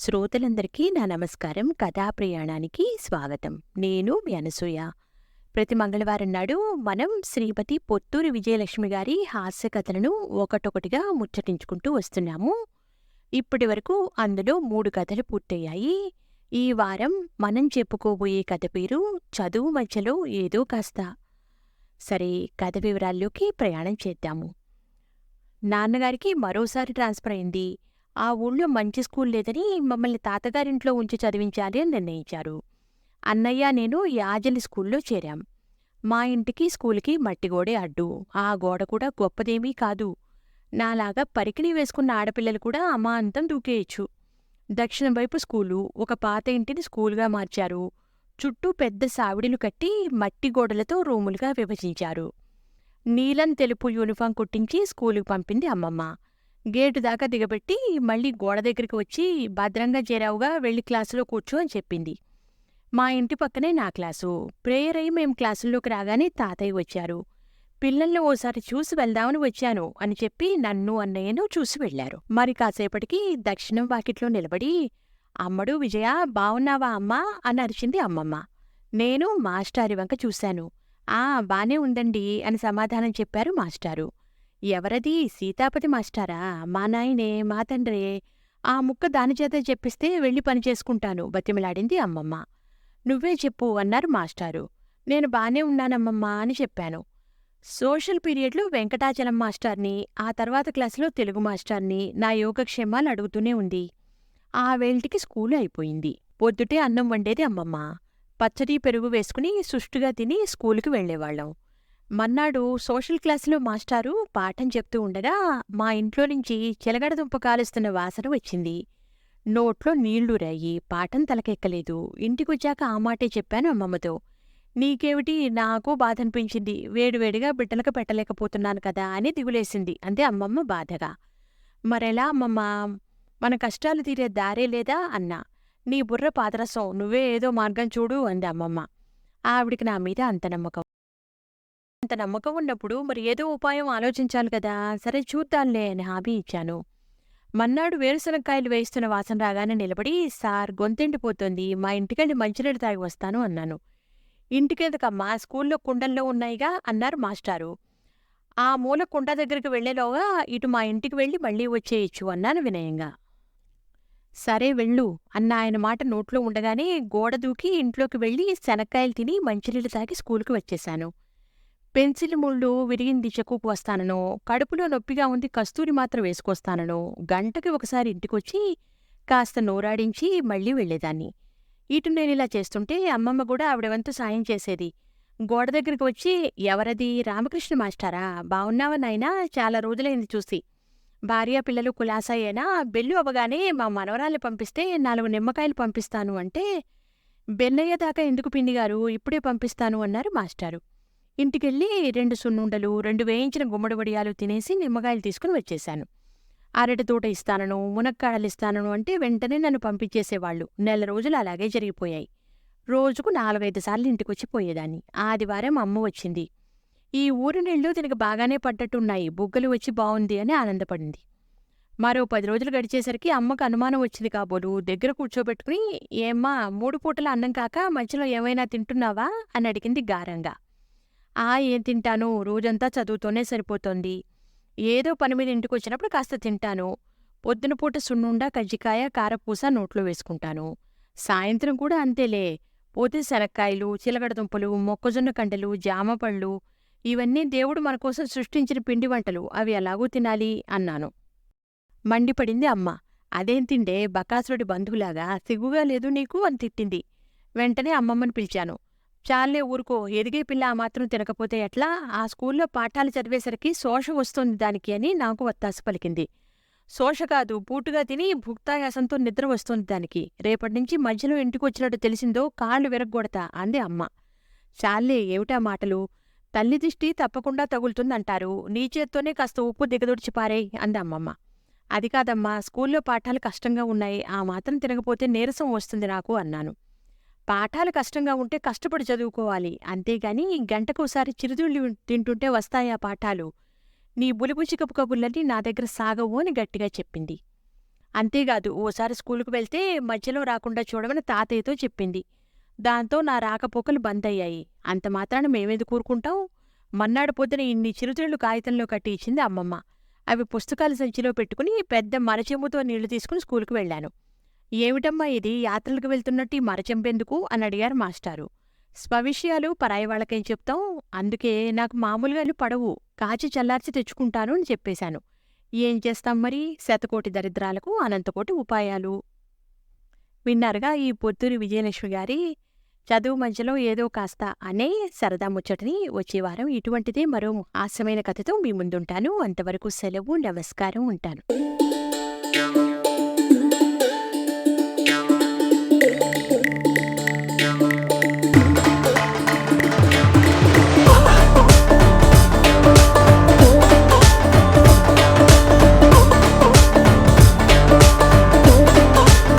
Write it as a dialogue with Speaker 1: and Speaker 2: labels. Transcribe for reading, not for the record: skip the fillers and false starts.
Speaker 1: శ్రోతలందరికీ నా నమస్కారం. కథా ప్రయాణానికి స్వాగతం. నేను మీ అనసూయ. ప్రతి మంగళవారం నాడు మనం శ్రీమతి పొత్తూరి విజయలక్ష్మి గారి హాస్య కథలను ఒకటొకటిగా ముచ్చటించుకుంటూ వస్తున్నాము. ఇప్పటి వరకు అందులో 3 కథలు పూర్తయ్యాయి. ఈ వారం మనం చెప్పుకోబోయే కథ పేరు చదువు మధ్యలో ఏదో కాస్త. సరే, కథ వివరాల్లోకి ప్రయాణం చేద్దాము. నాన్నగారికి మరోసారి ట్రాన్స్ఫర్ అయింది. ఆ ఊళ్ళో మంచి స్కూల్ లేదని మమ్మల్ని తాతగారింట్లో ఉంచి చదివించాలి అని నిర్ణయించారు. అన్నయ్య, నేను యాజలి స్కూల్లో చేరాం. మా ఇంటికి స్కూలుకి మట్టిగోడే అడ్డు. ఆ గోడ కూడా గొప్పదేమీ కాదు. నాలాగా పరికిణి వేసుకున్న ఆడపిల్లలు కూడా అమాంతం దూకేయచ్చు. దక్షిణం వైపు స్కూలు, ఒక పాత ఇంటిని స్కూలుగా మార్చారు. చుట్టూ పెద్ద సావిడిలు కట్టి మట్టి గోడలతో రూములుగా విభజించారు. నీలం తెలుపు యూనిఫాం కుట్టించి స్కూలుకు పంపింది అమ్మమ్మ. గేటు దాకా దిగబెట్టి మళ్ళీ గోడ దగ్గరికి వచ్చి భద్రంగా చేరావుగా, వెళ్ళి క్లాసులో కూర్చో అని చెప్పింది. మా ఇంటి పక్కనే నా క్లాసు. ప్రేయర్ అయి మేం క్లాసుల్లోకి రాగానే తాతయ్య వచ్చారు. పిల్లల్ని ఓసారి చూసి వెళ్దామని వచ్చాను అని చెప్పి నన్ను అన్నయ్యను చూసి వెళ్లారు. మరి కాసేపటికి దక్షిణం వాకిట్లో నిలబడి, అమ్మడు విజయ, బావున్నావా అమ్మా అని అరిచింది అమ్మమ్మ. నేను మాస్టారి వంక చూశాను. బానే ఉందండి అని సమాధానం చెప్పారు మాస్టారు. ఎవరది? సీతాపతి మాస్టారా? మా నాయనే, మా తండ్రే. ఆ ముక్క దానిచేత చెప్పిస్తే వెళ్ళి పని చేసుకుంటాను బతిమిలాడింది అమ్మమ్మ. నువ్వే చెప్పు అన్నారు మాస్టారు. నేను బానే ఉన్నానమ్మమ్మా అని చెప్పాను. సోషల్ పీరియడ్లో వెంకటాచలం మాస్టార్ని, ఆ తర్వాత క్లాసులో తెలుగు మాస్టార్ని నా యోగక్షేమాలు అడుగుతూనే ఉంది. ఆ వేల్టికి స్కూలు అయిపోయింది. పొద్దుటే అన్నం వండేది అమ్మమ్మ. పచ్చడి పెరుగు వేసుకుని సుష్టుగా తిని స్కూలుకి వెళ్లేవాళ్లం. మన్నాడు సోషల్ క్లాసులో మాస్టారు పాఠం చెప్తూ ఉండగా మా ఇంట్లో నుంచి చిలగడదుంప కాలుస్తున్న వాసన వచ్చింది. నోట్లో నీళ్లూరాయి. పాఠం తలకెక్కలేదు. ఇంటికొచ్చాక ఆ మాటే చెప్పాను అమ్మమ్మతో. నీకేమిటి? నాకు బాధనిపించింది. వేడివేడిగా బిడ్డలకు పెట్టలేకపోతున్నాను కదా అని దిగులేసింది అంతే అమ్మమ్మ బాధగా. మరెలా అమ్మమ్మ? మన కష్టాలు తీరే దారే లేదా అన్నా. నీ బుర్ర పాదరసం, నువ్వే ఏదో మార్గం చూడు అంది అమ్మమ్మ. ఆవిడికి నా మీద అంత నమ్మకం ఉన్నప్పుడు మరి ఏదో ఉపాయం ఆలోచించాలి కదా. సరే చూద్దాంలే అని హామీ ఇచ్చాను. మన్నాడు వేరుశనక్కాయలు వేయిస్తున్న వాసన రాగానే నిలబడి, సార్ గొంతెండిపోతుంది, మా ఇంటికెళ్ళి మంచినీళ్ళు తాగి వస్తాను అన్నాను. ఇంటికెందుకమ్మా, స్కూల్లో కుండల్లో ఉన్నాయిగా అన్నారు మాస్టారు. ఆ మూల కుండ దగ్గరికి వెళ్లేలోగా ఇటు మా ఇంటికి వెళ్ళి మళ్లీ వచ్చేయచ్చు అన్నాను వినయంగా. సరే వెళ్ళు అన్న ఆయన మాట నోట్లో ఉండగానే గోడ దూకి ఇంట్లోకి వెళ్ళి శనక్కాయలు తిని మంచినీళ్ళు తాగి స్కూలుకి వచ్చేశాను. పెన్సిల్ ముళ్ళు విరిగింది చెక్కుకు వస్తాననో, కడుపులో నొప్పిగా ఉంది కస్తూరి మాత్రం వేసుకొస్తాననో, గంటకి ఒకసారి ఇంటికొచ్చి కాస్త నోరాడించి మళ్లీ వెళ్లేదాన్ని. ఇటు నేనిలా చేస్తుంటే అమ్మమ్మ కూడా ఆవిడ వంతు సాయం చేసేది. గోడ దగ్గరికి వచ్చి, ఎవరది? రామకృష్ణ మాస్టారా? బావున్నావా నాయనా? చాలా రోజులైంది చూసి. భార్యా పిల్లలు కులాసాయేనా? బెల్లు అవ్వగానే మా మనవరాల్ని పంపిస్తే 4 నిమ్మకాయలు పంపిస్తాను అంటే, బెల్లయ్యదాకా ఎందుకు పిన్నిగారు, ఇప్పుడే పంపిస్తాను అన్నారు మాస్టారు. ఇంటికెళ్ళి 2 సున్నుండలు, 2 వేయించిన గుమ్మడి వడియాలు తినేసి నిమ్మకాయలు తీసుకుని వచ్చేశాను. అరటి తోట ఇస్తానను, మునక్కాడలిస్తానను అంటే వెంటనే నన్ను పంపించేసేవాళ్లు. నెల రోజులు అలాగే జరిగిపోయాయి. రోజుకు 4-5 సార్లు ఇంటికొచ్చి పోయేదాన్ని. ఆదివారం అమ్మ వచ్చింది. ఈ ఊరి నీళ్లు తినక బాగానే పడ్డట్టున్నాయి, బుగ్గలు వచ్చి బావుంది అని ఆనందపడింది. మరో 10 రోజులు గడిచేసరికి అమ్మకు అనుమానం వచ్చింది కాబోలు. దగ్గర కూర్చోబెట్టుకుని, ఏమ్మా 3 పూటల అన్నం కాక మధ్యలో ఏమైనా తింటున్నావా అని అడిగింది గారంగా. ఏం తింటాను, రోజంతా చదువుతోనే సరిపోతోంది. ఏదో పని మీద ఇంటికొచ్చినప్పుడు కాస్త తింటాను. పొద్దున పూట సున్నుండా, కజ్జికాయ, కారపూస నోట్లో వేసుకుంటాను. సాయంత్రం కూడా అంతేలే. పోతే శనక్కాయలు, చిలగడదుంపలు, మొక్కజొన్న కండలు, జామపళ్ళు, ఇవన్నీ దేవుడు మనకోసం సృష్టించిన పిండి వంటలు, అవి ఎలాగూ తినాలి అన్నాను. మండిపడింది అమ్మ. అదేం తిండే, బకాసురుడి బంధువులాగా, సిగ్గుగా లేదు నీకు అని తిట్టింది. వెంటనే అమ్మమ్మని పిలిచాను. చాలే ఊరుకో, ఎదిగే పిల్ల ఆ మాత్రం తినకపోతే ఎట్లా? ఆ స్కూల్లో పాఠాలు చదివేసరికి శోష వస్తోంది దానికి అని నాకు వత్తాసు పలికింది. శోష కాదు, పూటుగా తిని భుక్తాయాసంతో నిద్ర వస్తోంది దానికి. రేపటినుంచి మధ్యలో ఇంటికొచ్చినట్టు తెలిసిందో కాళ్ళు విరగ్గొడతా అంది అమ్మ. చాలే, ఏమిటా మాటలు? తల్లి దిష్టి తప్పకుండా తగులుతుందంటారు. నీ చేత్తోనే కాస్త ఉప్పు దిగదొడిచి పారేయ్ అంది అమ్మమ్మ. అది కాదమ్మా, స్కూల్లో పాఠాలు కష్టంగా ఉన్నాయి, ఆ మాత్రం తినకపోతే నీరసం వస్తుంది నాకు అన్నాను. పాఠాలు కష్టంగా ఉంటే కష్టపడి చదువుకోవాలి, అంతేగాని గంటకోసారి చిరుతిళ్ళు తింటుంటే వస్తాయా పాఠాలు? నీ బులిబుచ్చికపు కబుర్లన్నీ నా దగ్గర సాగవు అని గట్టిగా చెప్పింది. అంతేగాదు ఓసారి స్కూలుకు వెళ్తే మధ్యలో రాకుండా చూడమని తాతయ్యతో చెప్పింది. దాంతో నా రాకపోకలు బందయ్యాయి. అంత మాత్రాన మేమెందుకు ఊరుకుంటాం? మన్నాడు పొద్దున ఇన్ని చిరుతిళ్ళు కాగితంలో కట్టి ఇచ్చింది అమ్మమ్మ. అవి పుస్తకాల సంచిలో పెట్టుకుని పెద్ద మరచెంబుతో నీళ్లు తీసుకుని స్కూలుకు వెళ్ళాను. ఏమిటమ్మా ఇది, యాత్రలకు వెళ్తున్నట్టు ఈ మరచెంబెందుకు అని అడిగారు మాస్టారు. స్వవిషయాలు పరాయి వాళ్ళకేం చెప్తాం, అందుకే నాకు మామూలుగా ఇల్లు పడవు, కాచి చల్లార్చి తెచ్చుకుంటాను అని చెప్పేశాను. ఏం చేస్తాం మరి, శతకోటి దరిద్రాలకు అనంతకోటి ఉపాయాలు. విన్నారుగా ఈ పొత్తూరి విజయలక్ష్మి గారి చదువు మధ్యలో ఏదో కాస్త అనే సరదా ముచ్చటని. వచ్చే వారం ఇటువంటిదే మరో హాస్యమైన కథతో మీ ముందుంటాను. అంతవరకు సెలవు, నమస్కారం, ఉంటాను.